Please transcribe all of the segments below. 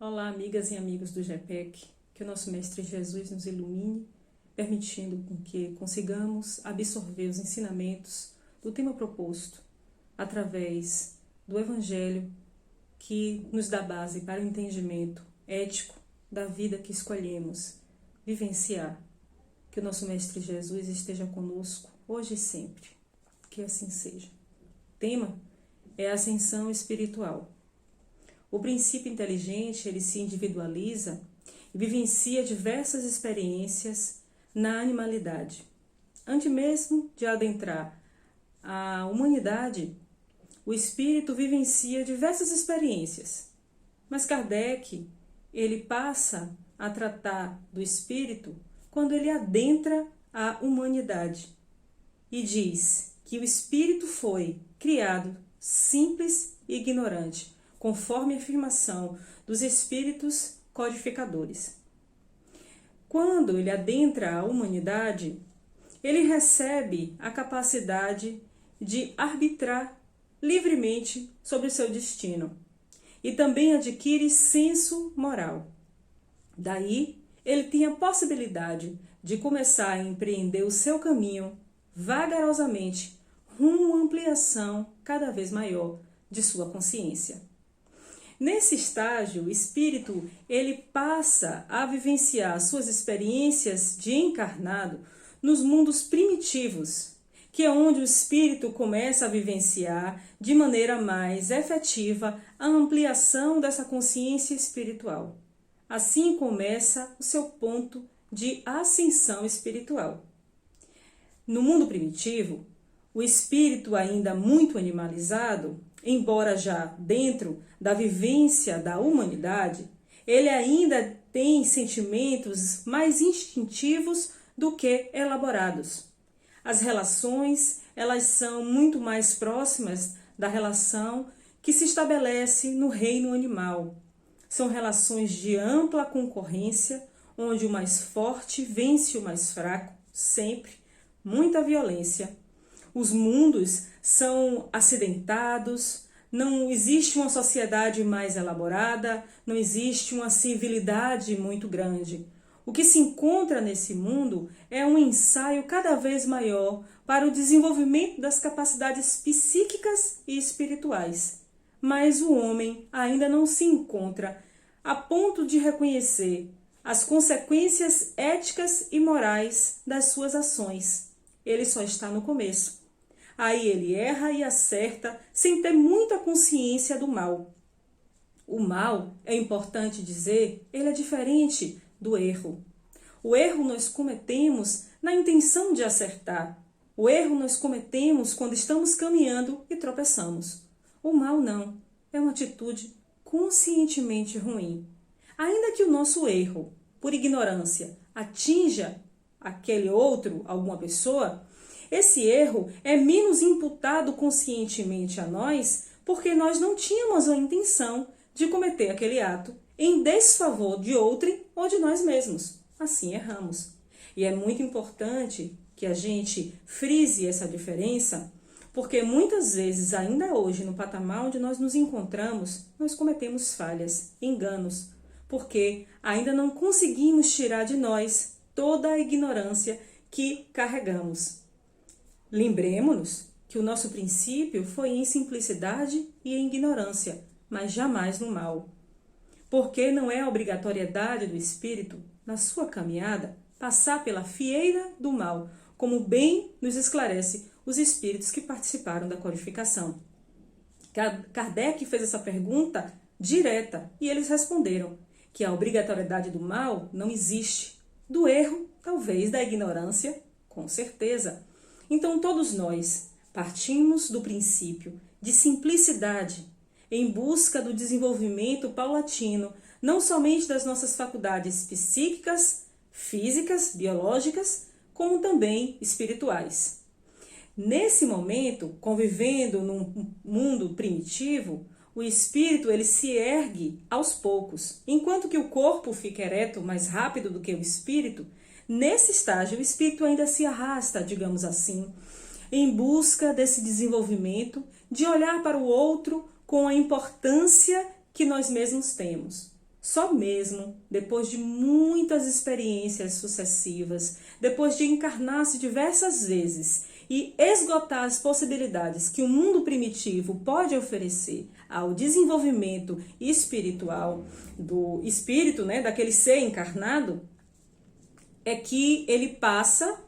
Olá, amigas e amigos do GPEC, que o nosso Mestre Jesus nos ilumine, permitindo com que consigamos absorver os ensinamentos do tema proposto através do Evangelho, que nos dá base para o entendimento ético da vida que escolhemos vivenciar. Que o nosso Mestre Jesus esteja conosco hoje e sempre, que assim seja. O tema é a ascensão espiritual. O princípio inteligente, ele se individualiza e vivencia diversas experiências na animalidade. Antes mesmo de adentrar a humanidade, o espírito vivencia diversas experiências. Mas Kardec, ele passa a tratar do espírito quando ele adentra a humanidade e diz que o espírito foi criado simples e ignorante, conforme a afirmação dos espíritos codificadores. Quando ele adentra a humanidade, ele recebe a capacidade de arbitrar livremente sobre o seu destino e também adquire senso moral. Daí, ele tem a possibilidade de começar a empreender o seu caminho vagarosamente rumo à ampliação cada vez maior de sua consciência. Nesse estágio, o espírito ele passa a vivenciar suas experiências de encarnado nos mundos primitivos, que é onde o espírito começa a vivenciar de maneira mais efetiva a ampliação dessa consciência espiritual. Assim começa o seu ponto de ascensão espiritual. No mundo primitivo, o espírito ainda muito animalizado, embora já dentro da vivência da humanidade, ele ainda tem sentimentos mais instintivos do que elaborados. As relações, elas são muito mais próximas da relação que se estabelece no reino animal. São relações de ampla concorrência, onde o mais forte vence o mais fraco, sempre, muita violência. Os mundos são acidentados, não existe uma sociedade mais elaborada, não existe uma civilidade muito grande. O que se encontra nesse mundo é um ensaio cada vez maior para o desenvolvimento das capacidades psíquicas e espirituais. Mas o homem ainda não se encontra a ponto de reconhecer as consequências éticas e morais das suas ações. Ele só está no começo. Aí ele erra e acerta sem ter muita consciência do mal. O mal, é importante dizer, ele é diferente do erro. O erro nós cometemos na intenção de acertar. O erro nós cometemos quando estamos caminhando e tropeçamos. O mal não, é uma atitude conscientemente ruim. Ainda que o nosso erro, por ignorância, atinja aquele outro, alguma pessoa, esse erro é menos imputado conscientemente a nós porque nós não tínhamos a intenção de cometer aquele ato em desfavor de outrem ou de nós mesmos. Assim erramos. E é muito importante que a gente frise essa diferença, porque muitas vezes, ainda hoje, no patamar onde nós nos encontramos, nós cometemos falhas, enganos, porque ainda não conseguimos tirar de nós toda a ignorância que carregamos. Lembremos-nos que o nosso princípio foi em simplicidade e em ignorância, mas jamais no mal. Porque não é a obrigatoriedade do espírito, na sua caminhada, passar pela fieira do mal, como bem nos esclarece os espíritos que participaram da codificação. Kardec fez essa pergunta direta e eles responderam que a obrigatoriedade do mal não existe. Do erro, talvez, da ignorância, com certeza. Então, todos nós partimos do princípio de simplicidade em busca do desenvolvimento paulatino, não somente das nossas faculdades psíquicas, físicas, biológicas, como também espirituais. Nesse momento, convivendo num mundo primitivo, o espírito ele se ergue aos poucos. Enquanto que o corpo fica ereto mais rápido do que o espírito, nesse estágio o espírito ainda se arrasta, digamos assim, em busca desse desenvolvimento, de olhar para o outro com a importância que nós mesmos temos. só mesmo depois de muitas experiências sucessivas, depois de encarnar-se diversas vezes e esgotar as possibilidades que o mundo primitivo pode oferecer ao desenvolvimento espiritual do espírito, né, daquele ser encarnado, é que ele passa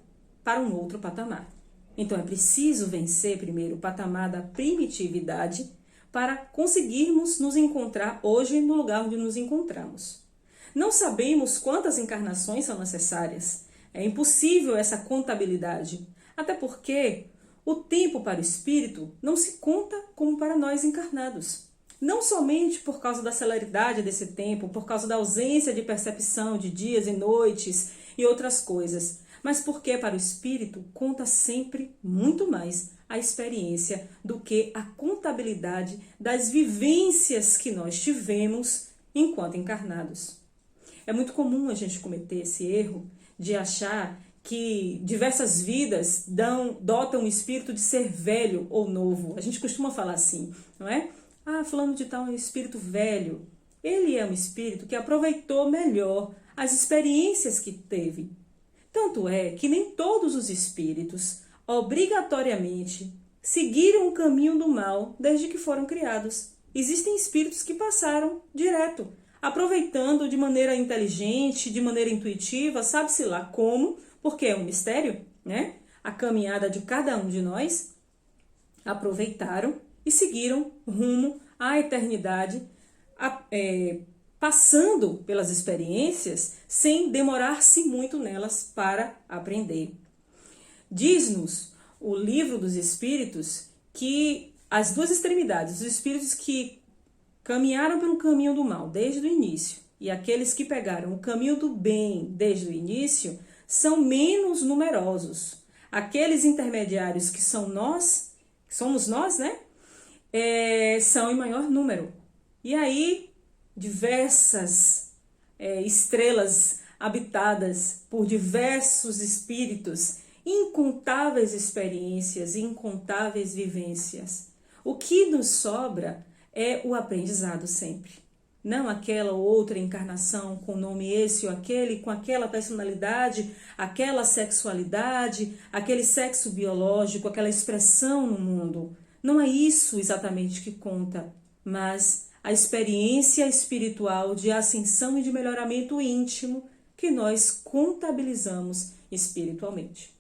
para um outro patamar. Então é preciso vencer primeiro o patamar da primitividade para conseguirmos nos encontrar hoje no lugar onde nos encontramos. Não sabemos quantas encarnações são necessárias. É impossível essa contabilidade, até porque o tempo para o espírito não se conta como para nós encarnados. Não somente por causa da celeridade desse tempo, por causa da ausência de percepção de dias e noites e outras coisas, mas porque para o espírito conta sempre muito mais a experiência do que a contabilidade das vivências que nós tivemos enquanto encarnados. É muito comum a gente cometer esse erro de achar que diversas vidas dotam o espírito de ser velho ou novo. A gente costuma falar assim, não é? Ah, fulano de tal é um espírito velho. Ele é um espírito que aproveitou melhor as experiências que teve. Tanto é que nem todos os espíritos, obrigatoriamente, seguiram o caminho do mal desde que foram criados. Existem espíritos que passaram direto, aproveitando de maneira inteligente, de maneira intuitiva, sabe-se lá como, porque é um mistério, né? A caminhada de cada um de nós, aproveitaram e seguiram rumo à eternidade, passando pelas experiências sem demorar-se muito nelas para aprender. Diz-nos o livro dos Espíritos que as duas extremidades, os espíritos que caminharam pelo caminho do mal desde o início e aqueles que pegaram o caminho do bem desde o início, são menos numerosos. Aqueles intermediários que somos nós, né? São em maior número. E aí, diversas estrelas habitadas por diversos espíritos, incontáveis experiências, incontáveis vivências. O que nos sobra é o aprendizado sempre. Não aquela ou outra encarnação com nome esse ou aquele, com aquela personalidade, aquela sexualidade, aquele sexo biológico, aquela expressão no mundo. Não é isso exatamente que conta, mas a experiência espiritual de ascensão e de melhoramento íntimo que nós contabilizamos espiritualmente.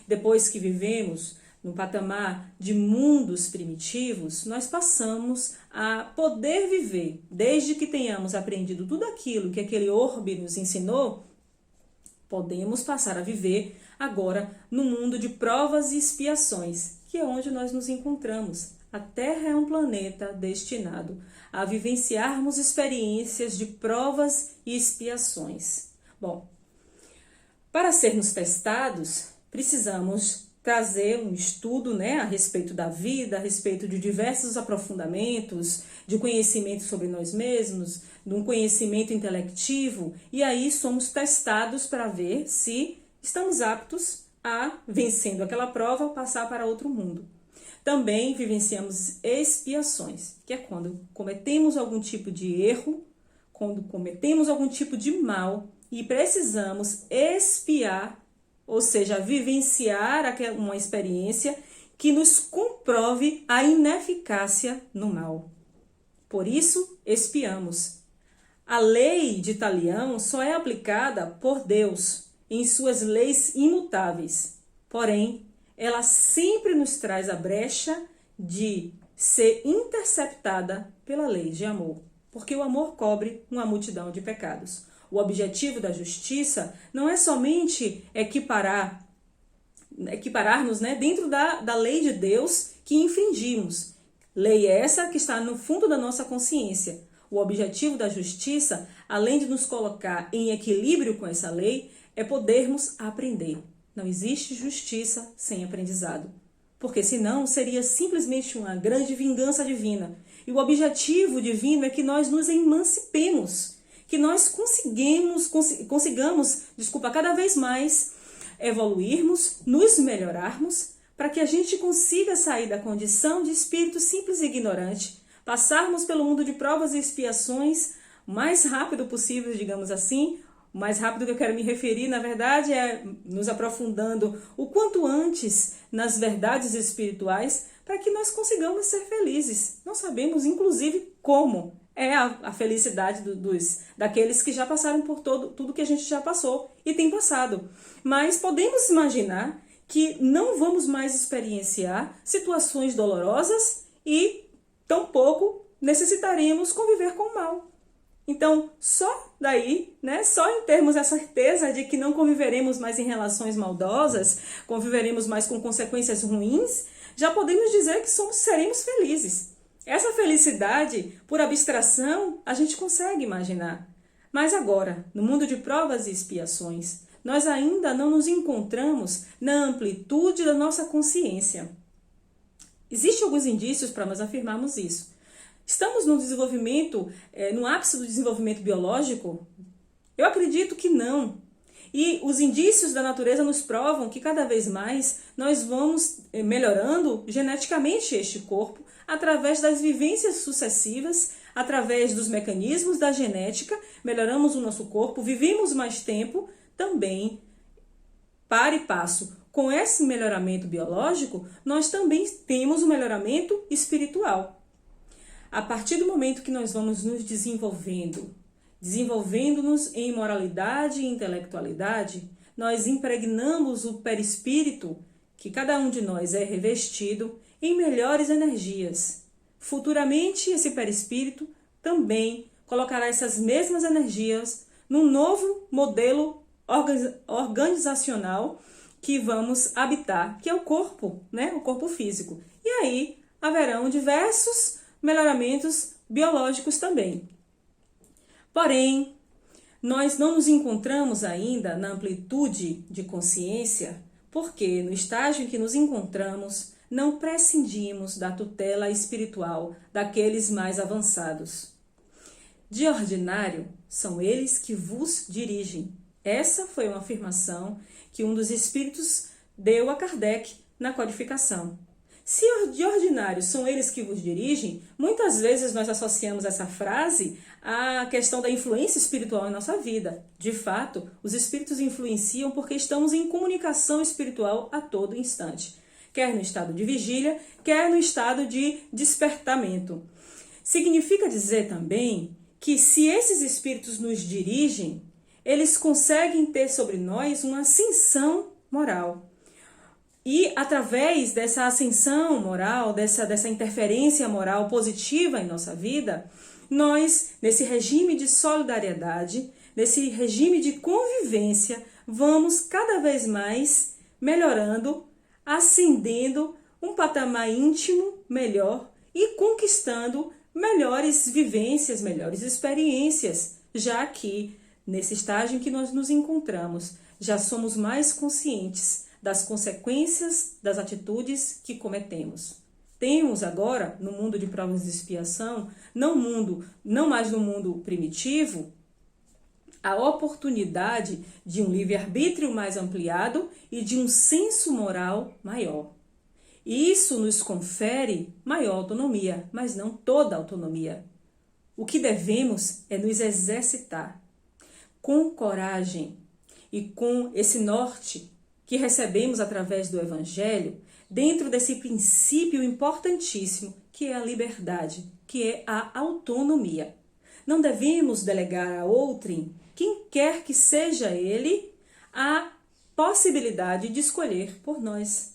Depois que vivemos no patamar de mundos primitivos, nós passamos a poder viver, desde que tenhamos aprendido tudo aquilo que aquele orbe nos ensinou, podemos passar a viver agora no mundo de provas e expiações, que é onde nós nos encontramos. A Terra é um planeta destinado a vivenciarmos experiências de provas e expiações. Bom, para sermos testados, precisamos trazer um estudo, né, a respeito da vida, a respeito de diversos aprofundamentos, de conhecimento sobre nós mesmos, de um conhecimento intelectivo, e aí somos testados para ver se estamos aptos a, vencendo aquela prova, passar para outro mundo. Também vivenciamos expiações, que é quando cometemos algum tipo de erro, quando cometemos algum tipo de mal e precisamos expiar, ou seja, vivenciar uma experiência que nos comprove a ineficácia no mal. Por isso, expiamos. A lei de Talião só é aplicada por Deus em suas leis imutáveis. Porém, ela sempre nos traz a brecha de ser interceptada pela lei de amor, porque o amor cobre uma multidão de pecados. O objetivo da justiça não é somente equiparar-nos, né, dentro da lei de Deus que infringimos. Lei essa que está no fundo da nossa consciência. O objetivo da justiça, além de nos colocar em equilíbrio com essa lei, é podermos aprender. Não existe justiça sem aprendizado, porque senão seria simplesmente uma grande vingança divina. E o objetivo divino é que nós nos emancipemos, que nós consigamos, cada vez mais evoluirmos, nos melhorarmos, para que a gente consiga sair da condição de espírito simples e ignorante, passarmos pelo mundo de provas e expiações, o mais rápido possível, digamos assim. O mais rápido que eu quero me referir, na verdade, é nos aprofundando o quanto antes nas verdades espirituais para que nós consigamos ser felizes. Não sabemos, inclusive, como é a felicidade daqueles que já passaram por tudo que a gente já passou e tem passado. Mas podemos imaginar que não vamos mais experienciar situações dolorosas e tampouco necessitaremos conviver com o mal. Então, só daí, né, só em termos a certeza de que não conviveremos mais em relações maldosas, conviveremos mais com consequências ruins, já podemos dizer que seremos felizes. Essa felicidade, por abstração, a gente consegue imaginar. Mas agora, no mundo de provas e expiações, nós ainda não nos encontramos na amplitude da nossa consciência. Existem alguns indícios para nós afirmarmos isso. Estamos no desenvolvimento, no ápice do desenvolvimento biológico? Eu acredito que não. E os indícios da natureza nos provam que cada vez mais nós vamos melhorando geneticamente este corpo através das vivências sucessivas, através dos mecanismos da genética, melhoramos o nosso corpo, vivemos mais tempo também, para e passo. Com esse melhoramento biológico, nós também temos um melhoramento espiritual. A partir do momento que nós vamos nos desenvolvendo-nos em moralidade e intelectualidade, nós impregnamos o perispírito, que cada um de nós é revestido, em melhores energias. Futuramente, esse perispírito também colocará essas mesmas energias num novo modelo organizacional que vamos habitar, que é o corpo, né? O corpo físico. E aí haverão diversos melhoramentos biológicos também. Porém, nós não nos encontramos ainda na amplitude de consciência, porque no estágio em que nos encontramos, não prescindimos da tutela espiritual daqueles mais avançados. De ordinário, são eles que vos dirigem. Essa foi uma afirmação que um dos espíritos deu a Kardec na codificação. Se de ordinário são eles que vos dirigem, muitas vezes nós associamos essa frase à questão da influência espiritual em nossa vida. De fato, os espíritos influenciam porque estamos em comunicação espiritual a todo instante, quer no estado de vigília, quer no estado de despertamento. Significa dizer também que se esses espíritos nos dirigem, eles conseguem ter sobre nós uma ascensão moral. E através dessa ascensão moral, dessa interferência moral positiva em nossa vida, nós, nesse regime de solidariedade, nesse regime de convivência, vamos cada vez mais melhorando, ascendendo um patamar íntimo melhor e conquistando melhores vivências, melhores experiências, já que nesse estágio em que nós nos encontramos, já somos mais conscientes das consequências das atitudes que cometemos. Temos agora, no mundo de provas de expiação, não mais no mundo primitivo, a oportunidade de um livre-arbítrio mais ampliado e de um senso moral maior. E isso nos confere maior autonomia, mas não toda a autonomia. O que devemos é nos exercitar com coragem e com esse norte que recebemos através do Evangelho, dentro desse princípio importantíssimo que é a liberdade, que é a autonomia. Não devemos delegar a outrem, quem quer que seja ele, a possibilidade de escolher por nós.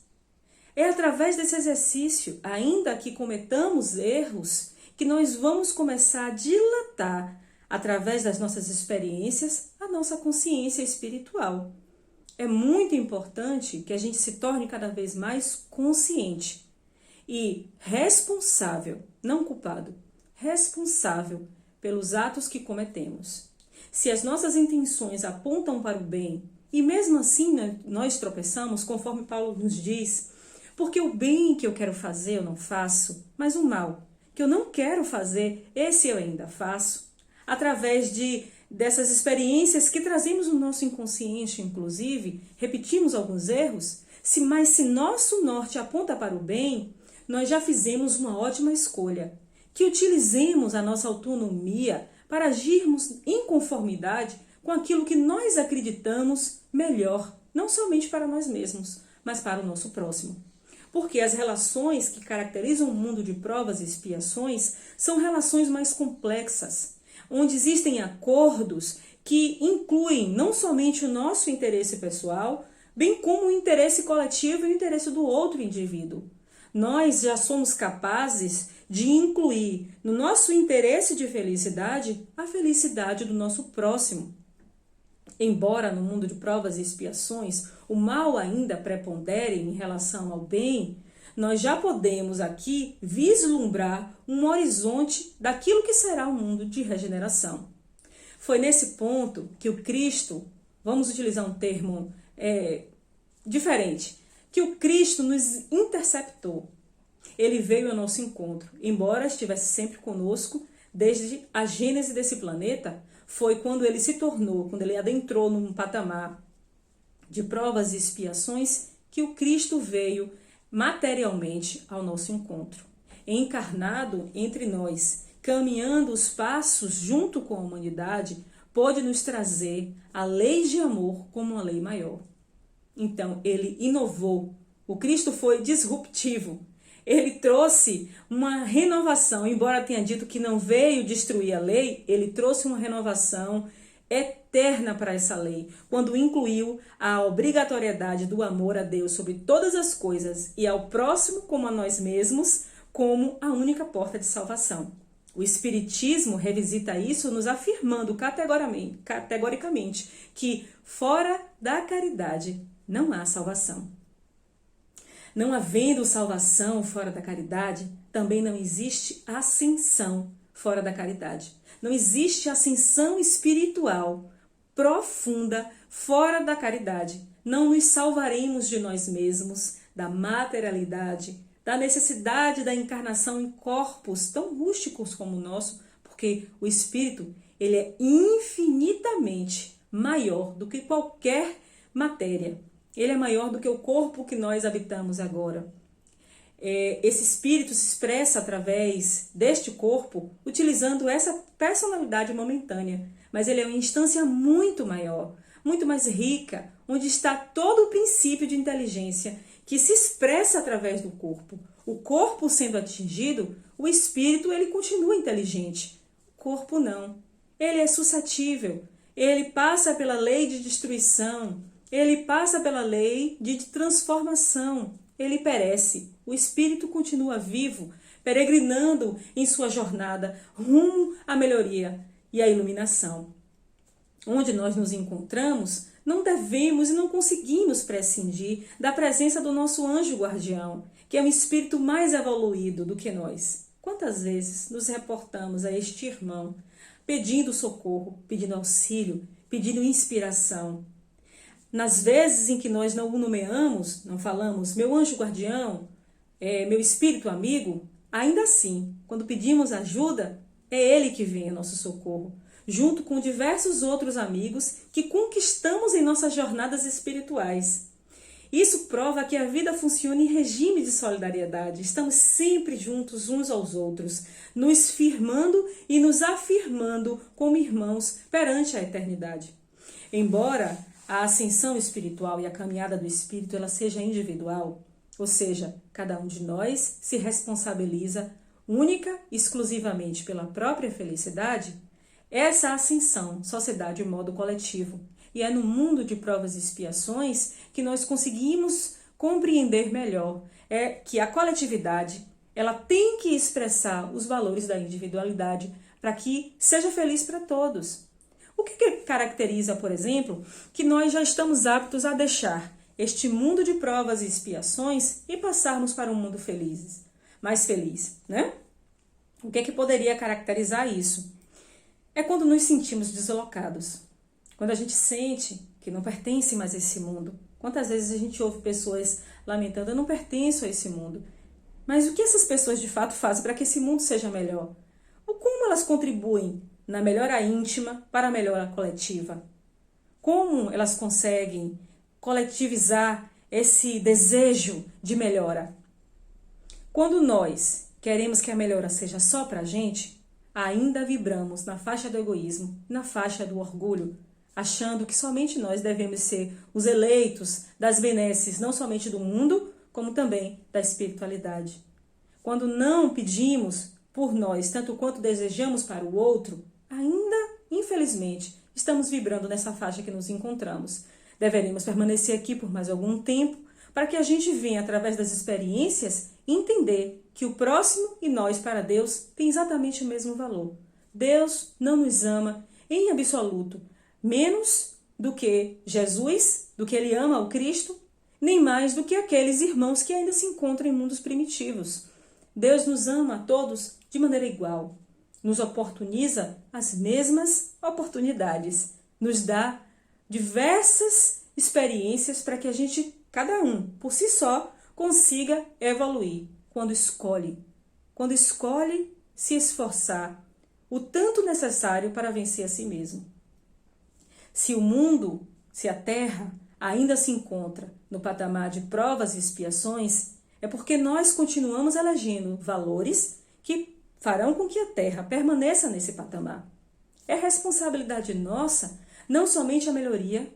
É através desse exercício, ainda que cometamos erros, que nós vamos começar a dilatar, através das nossas experiências, a nossa consciência espiritual. É muito importante que a gente se torne cada vez mais consciente e responsável, não culpado, responsável pelos atos que cometemos. Se as nossas intenções apontam para o bem e mesmo assim nós tropeçamos, conforme Paulo nos diz, porque o bem que eu quero fazer eu não faço, mas o mal que eu não quero fazer, esse eu ainda faço, através dessas experiências que trazemos no nosso inconsciente, inclusive, repetimos alguns erros, mas se nosso norte aponta para o bem, nós já fizemos uma ótima escolha. Que utilizemos a nossa autonomia para agirmos em conformidade com aquilo que nós acreditamos melhor, não somente para nós mesmos, mas para o nosso próximo. Porque as relações que caracterizam o mundo de provas e expiações são relações mais complexas, onde existem acordos que incluem não somente o nosso interesse pessoal, bem como o interesse coletivo e o interesse do outro indivíduo. Nós já somos capazes de incluir no nosso interesse de felicidade a felicidade do nosso próximo. Embora no mundo de provas e expiações o mal ainda prepondere em relação ao bem, nós já podemos aqui vislumbrar um horizonte daquilo que será o mundo de regeneração. Foi nesse ponto que o Cristo, vamos utilizar um termo diferente, que o Cristo nos interceptou. Ele veio ao nosso encontro, embora estivesse sempre conosco desde a gênese desse planeta. Foi quando ele se tornou, quando ele adentrou num patamar de provas e expiações, que o Cristo veio materialmente ao nosso encontro, encarnado entre nós, caminhando os passos junto com a humanidade, pôde nos trazer a lei de amor como uma lei maior. Então, ele inovou. O Cristo foi disruptivo. Ele trouxe uma renovação, embora tenha dito que não veio destruir a lei, ele trouxe uma renovação eterna para essa lei, quando incluiu a obrigatoriedade do amor a Deus sobre todas as coisas e ao próximo como a nós mesmos, como a única porta de salvação. O Espiritismo revisita isso nos afirmando categoricamente que fora da caridade não há salvação. Não havendo salvação fora da caridade, também não existe ascensão fora da caridade. Não existe ascensão espiritual profunda fora da caridade. Não nos salvaremos de nós mesmos, da materialidade, da necessidade da encarnação em corpos tão rústicos como o nosso, porque o espírito ele é infinitamente maior do que qualquer matéria. Ele é maior do que o corpo que nós habitamos agora. Esse espírito se expressa através deste corpo, utilizando essa personalidade momentânea. Mas ele é uma instância muito maior, muito mais rica, onde está todo o princípio de inteligência que se expressa através do corpo. O corpo sendo atingido, o espírito ele continua inteligente. O corpo não. Ele é suscetível. Ele passa pela lei de destruição. Ele passa pela lei de transformação. Ele perece. O espírito continua vivo, peregrinando em sua jornada rumo à melhoria e à iluminação. Onde nós nos encontramos, não devemos e não conseguimos prescindir da presença do nosso anjo guardião, que é um espírito mais evoluído do que nós. Quantas vezes nos reportamos a este irmão, pedindo socorro, pedindo auxílio, pedindo inspiração? Nas vezes em que nós não o nomeamos, não falamos, meu anjo guardião, meu espírito amigo, ainda assim, quando pedimos ajuda, é ele que vem ao nosso socorro, junto com diversos outros amigos que conquistamos em nossas jornadas espirituais. Isso prova que a vida funciona em regime de solidariedade. Estamos sempre juntos uns aos outros, nos firmando e nos afirmando como irmãos perante a eternidade. Embora a ascensão espiritual e a caminhada do espírito ela seja individual, ou seja, cada um de nós se responsabiliza única e exclusivamente pela própria felicidade, essa ascensão só se dá de modo coletivo. E é no mundo de provas e expiações que nós conseguimos compreender melhor que a coletividade ela tem que expressar os valores da individualidade para que seja feliz para todos. O que caracteriza, por exemplo, que nós já estamos aptos a deixar este mundo de provas e expiações e passarmos para um mundo mais feliz, né? O que poderia caracterizar isso? É quando nos sentimos deslocados, quando a gente sente que não pertence mais a esse mundo. Quantas vezes a gente ouve pessoas lamentando, eu não pertenço a esse mundo. Mas o que essas pessoas de fato fazem para que esse mundo seja melhor? Ou como elas contribuem na melhora íntima para a melhora coletiva? Como elas conseguem coletivizar esse desejo de melhora? Quando nós queremos que a melhora seja só para a gente, ainda vibramos na faixa do egoísmo, na faixa do orgulho, achando que somente nós devemos ser os eleitos das benesses, não somente do mundo, como também da espiritualidade. Quando não pedimos por nós tanto quanto desejamos para o outro, ainda, infelizmente, estamos vibrando nessa faixa que nos encontramos. Deveríamos permanecer aqui por mais algum tempo para que a gente venha, através das experiências, entender que o próximo e nós para Deus têm exatamente o mesmo valor. Deus não nos ama em absoluto, menos do que Jesus, do que Ele ama o Cristo, nem mais do que aqueles irmãos que ainda se encontram em mundos primitivos. Deus nos ama a todos de maneira igual, nos oportuniza as mesmas oportunidades, nos dá diversas experiências para que a gente, cada um, por si só, consiga evoluir quando escolhe se esforçar o tanto necessário para vencer a si mesmo. Se o mundo, se a Terra ainda se encontra no patamar de provas e expiações, é porque nós continuamos elegendo valores que farão com que a Terra permaneça nesse patamar. É responsabilidade nossa não somente a melhoria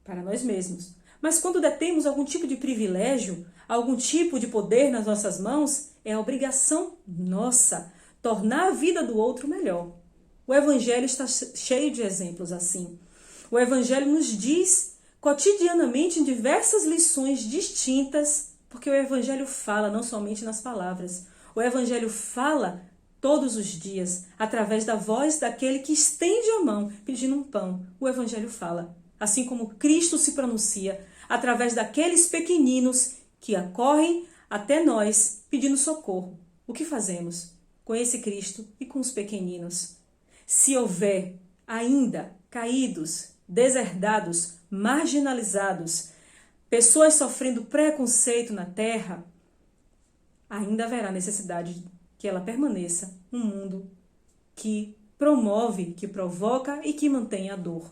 para nós mesmos, mas quando detemos algum tipo de privilégio, algum tipo de poder nas nossas mãos, é a obrigação nossa tornar a vida do outro melhor. O Evangelho está cheio de exemplos assim. O Evangelho nos diz cotidianamente em diversas lições distintas, porque o Evangelho fala não somente nas palavras, o Evangelho fala todos os dias, através da voz daquele que estende a mão pedindo um pão. O Evangelho fala, assim como Cristo se pronuncia, através daqueles pequeninos que acorrem até nós pedindo socorro. O que fazemos com esse Cristo e com os pequeninos? Se houver ainda caídos, deserdados, marginalizados, pessoas sofrendo preconceito na terra, ainda haverá necessidade que ela permaneça um mundo que promove, que provoca e que mantém a dor.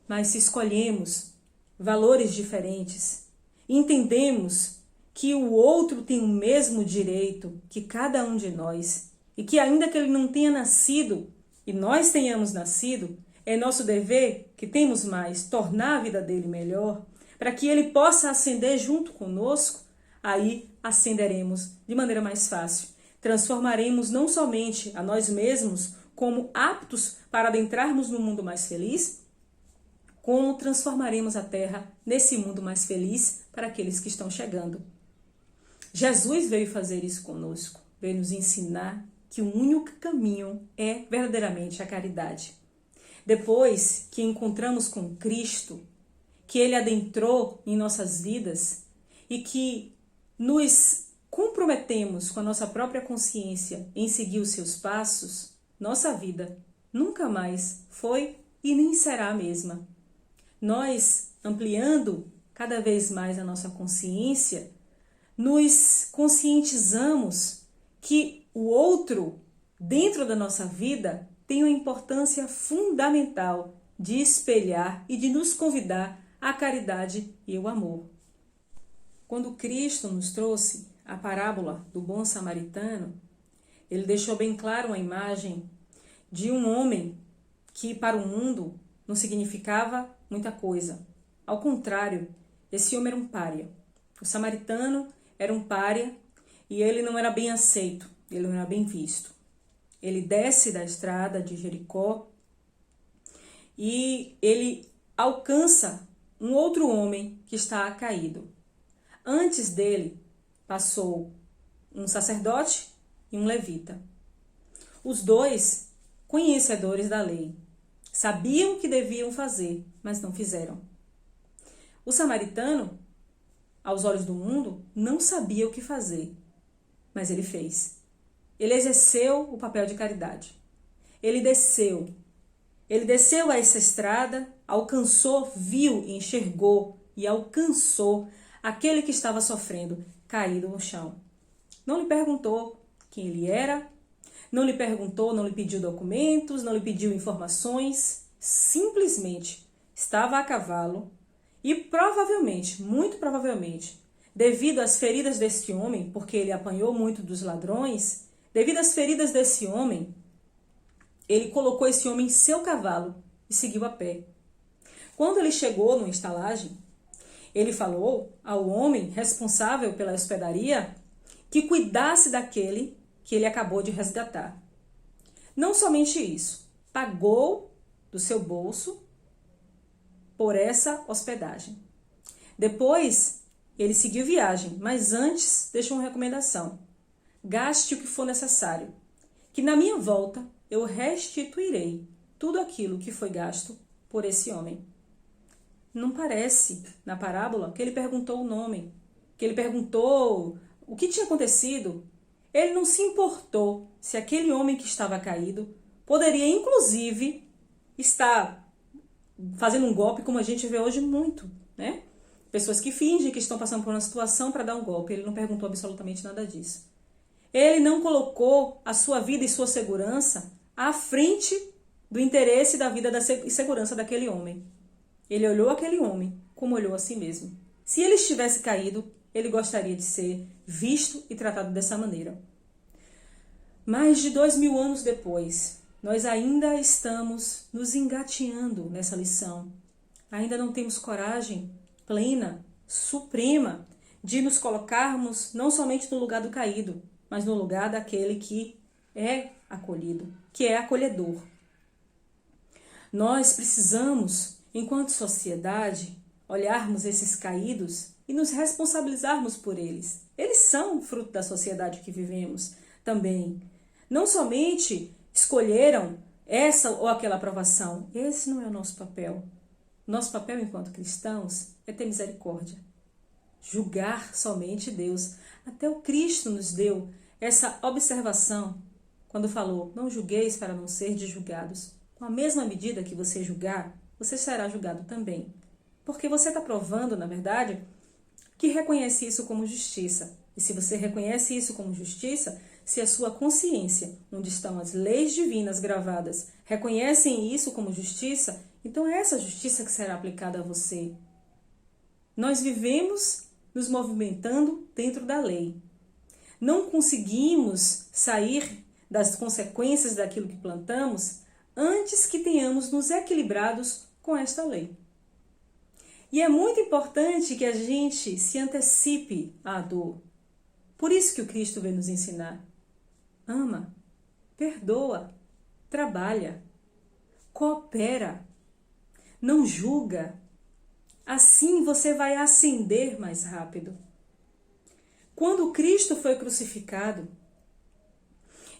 Mas se escolhemos valores diferentes, entendemos que o outro tem o mesmo direito que cada um de nós e que ainda que ele não tenha nascido e nós tenhamos nascido, é nosso dever, que temos mais, tornar a vida dele melhor, para que ele possa ascender junto conosco, aí ascenderemos de maneira mais fácil. Transformaremos não somente a nós mesmos como aptos para adentrarmos no mundo mais feliz, como transformaremos a Terra nesse mundo mais feliz para aqueles que estão chegando. Jesus veio fazer isso conosco, veio nos ensinar que o único caminho é verdadeiramente a caridade. Depois que encontramos com Cristo, que Ele adentrou em nossas vidas e que nos comprometemos com a nossa própria consciência em seguir os seus passos, nossa vida nunca mais foi e nem será a mesma. Nós, ampliando cada vez mais a nossa consciência, nos conscientizamos que o outro, dentro da nossa vida, tem uma importância fundamental de espelhar e de nos convidar à caridade e ao amor. Quando Cristo nos trouxe a parábola do bom samaritano, ele deixou bem claro uma imagem de um homem que para o mundo não significava muita coisa. Ao contrário, esse homem era um pária. O samaritano era um pária e ele não era bem aceito, ele não era bem visto. Ele desce da estrada de Jericó e ele alcança um outro homem que está caído. Antes dele passou um sacerdote e um levita. Os dois, conhecedores da lei, sabiam o que deviam fazer, mas não fizeram. O samaritano, aos olhos do mundo, não sabia o que fazer, mas ele fez. Ele exerceu o papel de caridade. Ele desceu a essa estrada, alcançou, viu, enxergou e alcançou aquele que estava sofrendo, caído no chão. Não lhe perguntou quem ele era, não lhe perguntou, não lhe pediu documentos, não lhe pediu informações, simplesmente estava a cavalo e provavelmente, muito provavelmente, devido às feridas deste homem, porque ele apanhou muito dos ladrões, devido às feridas desse homem, ele colocou esse homem em seu cavalo e seguiu a pé. Quando ele chegou numa estalagem, ele falou ao homem responsável pela hospedaria que cuidasse daquele que ele acabou de resgatar. Não somente isso, pagou do seu bolso por essa hospedagem. Depois, ele seguiu viagem, mas antes deixou uma recomendação: gaste o que for necessário, que na minha volta eu restituirei tudo aquilo que foi gasto por esse homem. Não parece, na parábola, que ele perguntou o nome, que ele perguntou o que tinha acontecido. Ele não se importou se aquele homem que estava caído poderia, inclusive, estar fazendo um golpe, como a gente vê hoje muito, né? Pessoas que fingem que estão passando por uma situação para dar um golpe. Ele não perguntou absolutamente nada disso. Ele não colocou a sua vida e sua segurança à frente do interesse da vida e segurança daquele homem. Ele olhou aquele homem como olhou a si mesmo. Se ele estivesse caído, ele gostaria de ser visto e tratado dessa maneira. Mais de 2000 anos depois, nós ainda estamos nos engateando nessa lição. Ainda não temos coragem plena, suprema, de nos colocarmos não somente no lugar do caído, mas no lugar daquele que é acolhido, que é acolhedor. Nós precisamos, enquanto sociedade, olharmos esses caídos e nos responsabilizarmos por eles. Eles são fruto da sociedade que vivemos também. Não somente escolheram essa ou aquela aprovação. Esse não é o nosso papel. Nosso papel enquanto cristãos é ter misericórdia. Julgar somente Deus. Até o Cristo nos deu essa observação quando falou: não julgueis para não ser julgados. Com a mesma medida que você julgar, você será julgado também. Porque você está provando, na verdade, que reconhece isso como justiça. E se você reconhece isso como justiça, se a sua consciência, onde estão as leis divinas gravadas, reconhecem isso como justiça, então é essa justiça que será aplicada a você. Nós vivemos nos movimentando dentro da lei. Não conseguimos sair das consequências daquilo que plantamos antes que tenhamos nos equilibrados com esta lei. E é muito importante que a gente se antecipe à dor. Por isso que o Cristo veio nos ensinar. Ama, perdoa, trabalha, coopera, não julga. Assim você vai ascender mais rápido. Quando Cristo foi crucificado,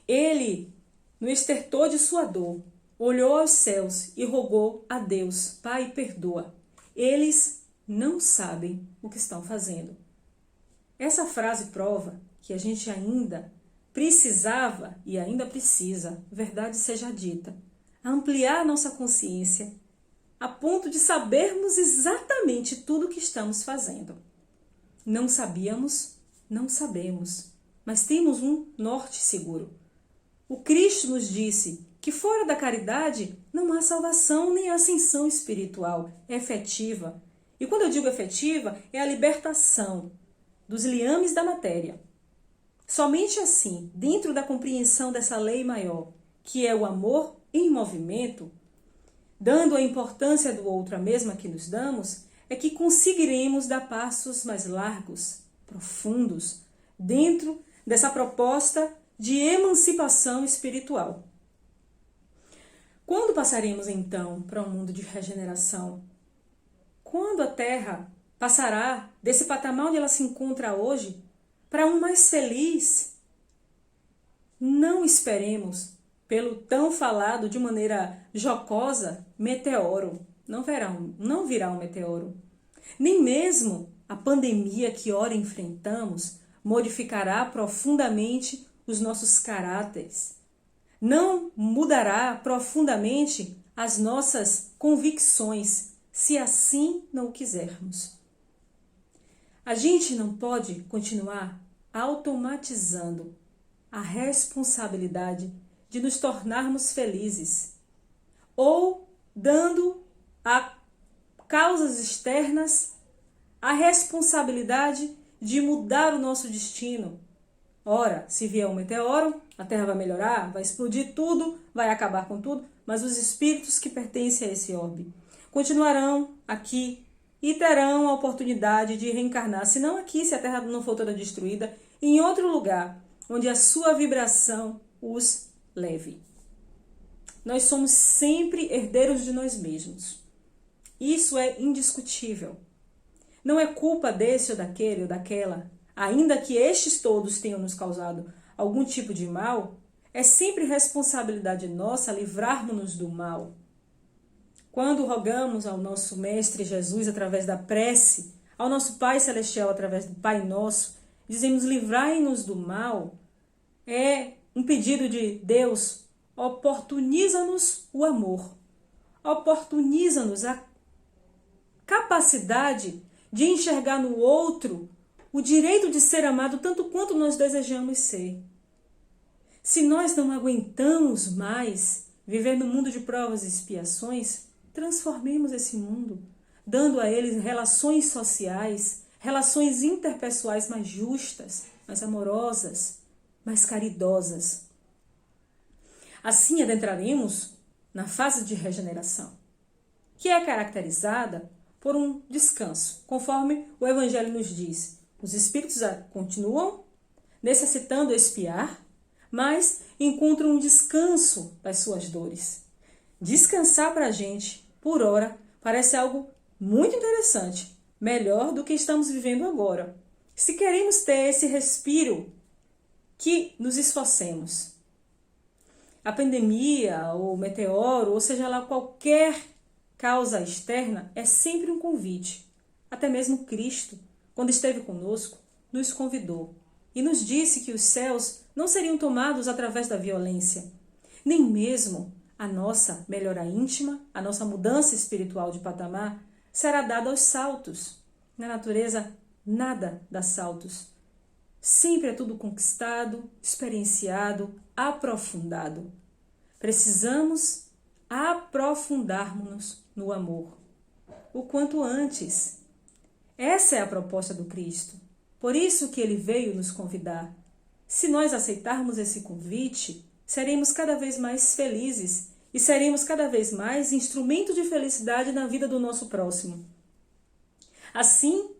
ele, no estertor de sua dor, olhou aos céus e rogou a Deus: Pai, perdoa. Eles não sabem o que estão fazendo. Essa frase prova que a gente ainda precisava e ainda precisa, verdade seja dita, ampliar nossa consciência a ponto de sabermos exatamente tudo o que estamos fazendo. Não sabíamos, não sabemos, mas temos um norte seguro. O Cristo nos disse que fora da caridade não há salvação nem ascensão espiritual efetiva. E quando eu digo efetiva, é a libertação dos liames da matéria. Somente assim, dentro da compreensão dessa lei maior, que é o amor em movimento, dando a importância do outro a mesma que nos damos, é que conseguiremos dar passos mais largos, profundos, dentro dessa proposta de emancipação espiritual. Quando passaremos então para um mundo de regeneração? Quando a Terra passará desse patamar onde ela se encontra hoje para um mais feliz? Não esperemos pelo tão falado de maneira jocosa meteoro. Não virá um meteoro. Nem mesmo a pandemia que ora enfrentamos modificará profundamente os nossos caráteres. Não mudará profundamente as nossas convicções, se assim não o quisermos. A gente não pode continuar automatizando a responsabilidade de nos tornarmos felizes ou dando a causas externas a responsabilidade de mudar o nosso destino, Ora, se vier um meteoro, a Terra vai melhorar, vai explodir tudo, vai acabar com tudo, mas os espíritos que pertencem a esse orbe continuarão aqui e terão a oportunidade de reencarnar, se não aqui, se a Terra não for toda destruída, em outro lugar, onde a sua vibração os leve. Nós somos sempre herdeiros de nós mesmos. Isso é indiscutível. Não é culpa desse ou daquele ou daquela, ainda que estes todos tenham nos causado algum tipo de mal, é sempre responsabilidade nossa livrarmos-nos do mal. Quando rogamos ao nosso Mestre Jesus através da prece, ao nosso Pai Celestial através do Pai Nosso, dizemos livrai-nos do mal, é um pedido de Deus, oportuniza-nos o amor, oportuniza-nos a capacidade de enxergar no outro o direito de ser amado tanto quanto nós desejamos ser. Se nós não aguentamos mais viver no mundo de provas e expiações, transformemos esse mundo, dando a eles relações sociais, relações interpessoais mais justas, mais amorosas, mais caridosas. Assim adentraremos na fase de regeneração, que é caracterizada por um descanso, conforme o Evangelho nos diz. Os espíritos continuam necessitando expiar, mas encontram um descanso das suas dores. Descansar para a gente, por hora, parece algo muito interessante, melhor do que estamos vivendo agora. Se queremos ter esse respiro, que nos esforcemos. A pandemia, ou meteoro, ou seja lá qualquer causa externa, é sempre um convite. Até mesmo Cristo, quando esteve conosco, nos convidou e nos disse que os céus não seriam tomados através da violência, nem mesmo a nossa melhora íntima, a nossa mudança espiritual de patamar será dada aos saltos. Na natureza, nada dá saltos. Sempre é tudo conquistado, experienciado, aprofundado. Precisamos aprofundarmos-nos no amor, o quanto antes. Essa é a proposta do Cristo. Por isso que ele veio nos convidar. Se nós aceitarmos esse convite, seremos cada vez mais felizes e seremos cada vez mais instrumento de felicidade na vida do nosso próximo. Assim,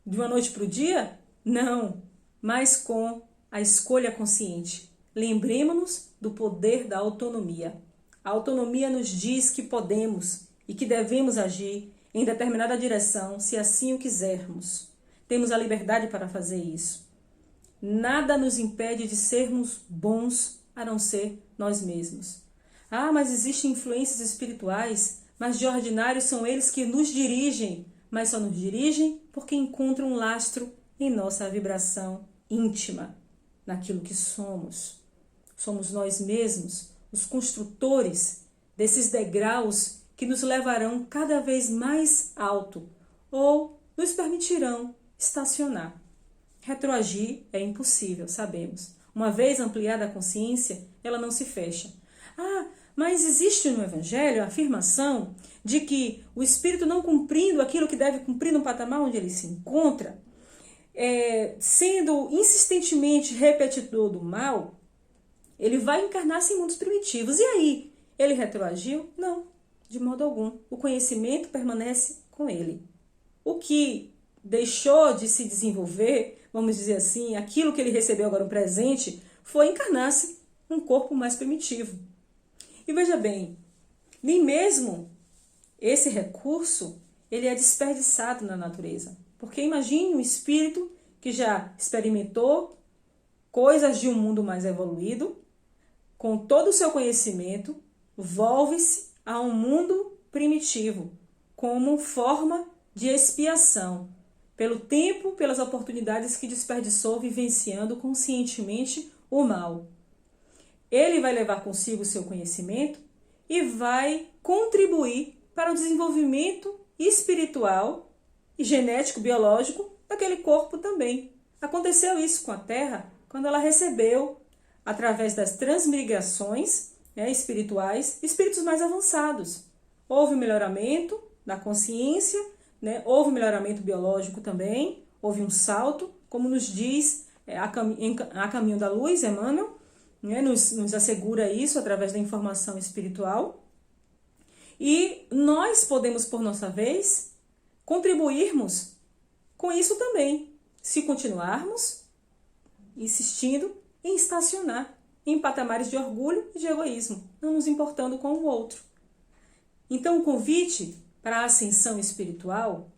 de uma noite para o dia? Não, mas com a escolha consciente. Lembremos-nos do poder da autonomia. A autonomia nos diz que podemos e que devemos agir em determinada direção, se assim o quisermos. Temos a liberdade para fazer isso. Nada nos impede de sermos bons a não ser nós mesmos. Ah, mas existem influências espirituais, mas de ordinário são eles que nos dirigem, mas só nos dirigem porque encontram um lastro em nossa vibração íntima, naquilo que somos. Somos nós mesmos os construtores desses degraus que nos levarão cada vez mais alto ou nos permitirão estacionar. Retroagir é impossível, sabemos. Uma vez ampliada a consciência, ela não se fecha. Ah, mas existe no Evangelho a afirmação de que o espírito não cumprindo aquilo que deve cumprir no patamar onde ele se encontra, sendo insistentemente repetidor do mal, ele vai encarnar-se em mundos primitivos. E aí, ele retroagiu? Não, de modo algum. O conhecimento permanece com ele. O que deixou de se desenvolver, vamos dizer assim, aquilo que ele recebeu agora no presente, foi encarnar-se num corpo mais primitivo. E veja bem, nem mesmo esse recurso ele é desperdiçado na natureza. Porque imagine um espírito que já experimentou coisas de um mundo mais evoluído, com todo o seu conhecimento, volve-se a um mundo primitivo, como forma de expiação, pelo tempo, pelas oportunidades que desperdiçou vivenciando conscientemente o mal. Ele vai levar consigo o seu conhecimento e vai contribuir para o desenvolvimento espiritual e genético, biológico daquele corpo também. Aconteceu isso com a Terra quando ela recebeu, através das transmigrações espirituais, espíritos mais avançados. Houve um melhoramento da consciência, houve um melhoramento biológico também, houve um salto, como nos diz a caminho da luz, Emmanuel, né, nos assegura isso através da informação espiritual. E nós podemos, por nossa vez, contribuirmos com isso também, se continuarmos insistindo em estacionar em patamares de orgulho e de egoísmo, não nos importando com o outro. Então, o convite para a ascensão espiritual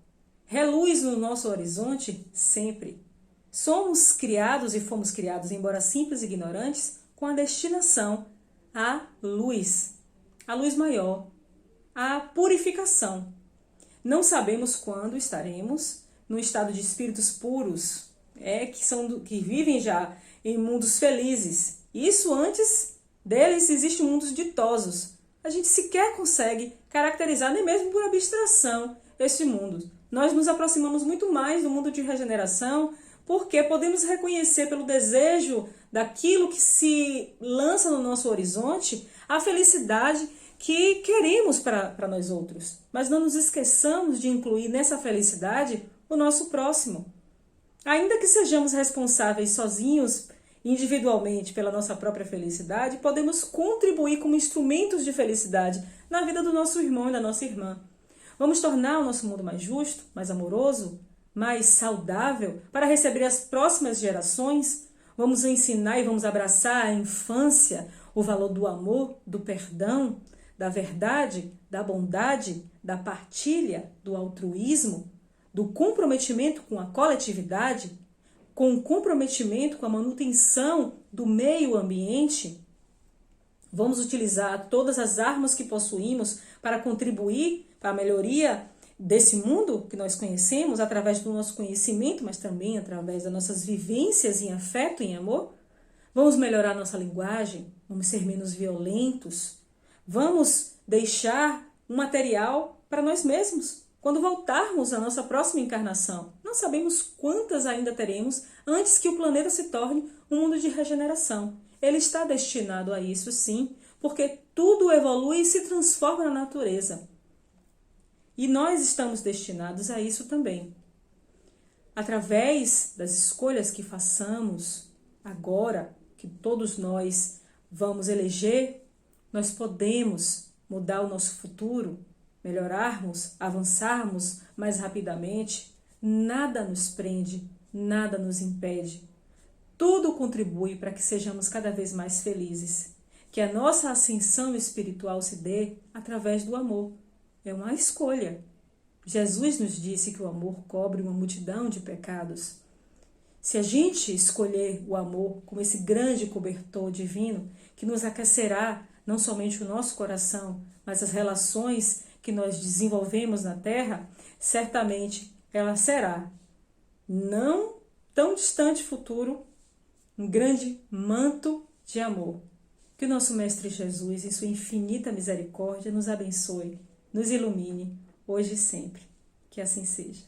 reluz no nosso horizonte sempre. Somos criados e fomos criados, embora simples e ignorantes, com a destinação à luz maior, à purificação. Não sabemos quando estaremos no estado de espíritos puros, que vivem já em mundos felizes. Isso antes deles existem mundos ditosos. A gente sequer consegue caracterizar, nem mesmo por abstração, esse mundo. Nós nos aproximamos muito mais do mundo de regeneração, porque podemos reconhecer pelo desejo daquilo que se lança no nosso horizonte a felicidade que queremos para nós outros. Mas não nos esqueçamos de incluir nessa felicidade o nosso próximo. Ainda que sejamos responsáveis sozinhos, individualmente, pela nossa própria felicidade, podemos contribuir como instrumentos de felicidade na vida do nosso irmão e da nossa irmã. Vamos tornar o nosso mundo mais justo, mais amoroso, mais saudável para receber as próximas gerações. Vamos ensinar e vamos abraçar a infância, o valor do amor, do perdão, da verdade, da bondade, da partilha, do altruísmo, do comprometimento com a coletividade, com o comprometimento com a manutenção do meio ambiente. Vamos utilizar todas as armas que possuímos para contribuir para a melhoria desse mundo que nós conhecemos, através do nosso conhecimento, mas também através das nossas vivências em afeto, em amor. Vamos melhorar nossa linguagem, vamos ser menos violentos, vamos deixar um material para nós mesmos. Quando voltarmos à nossa próxima encarnação, não sabemos quantas ainda teremos antes que o planeta se torne um mundo de regeneração. Ele está destinado a isso, sim, porque tudo evolui e se transforma na natureza. E nós estamos destinados a isso também. Através das escolhas que façamos agora, que todos nós vamos eleger, nós podemos mudar o nosso futuro, melhorarmos, avançarmos mais rapidamente. Nada nos prende, nada nos impede. Tudo contribui para que sejamos cada vez mais felizes. Que a nossa ascensão espiritual se dê através do amor. É uma escolha. Jesus nos disse que o amor cobre uma multidão de pecados. Se a gente escolher o amor como esse grande cobertor divino que nos aquecerá não somente o nosso coração, mas as relações que nós desenvolvemos na Terra, certamente ela será, não tão distante futuro, um grande manto de amor. Que o nosso Mestre Jesus, em sua infinita misericórdia, nos abençoe, nos ilumine, hoje e sempre. Que assim seja.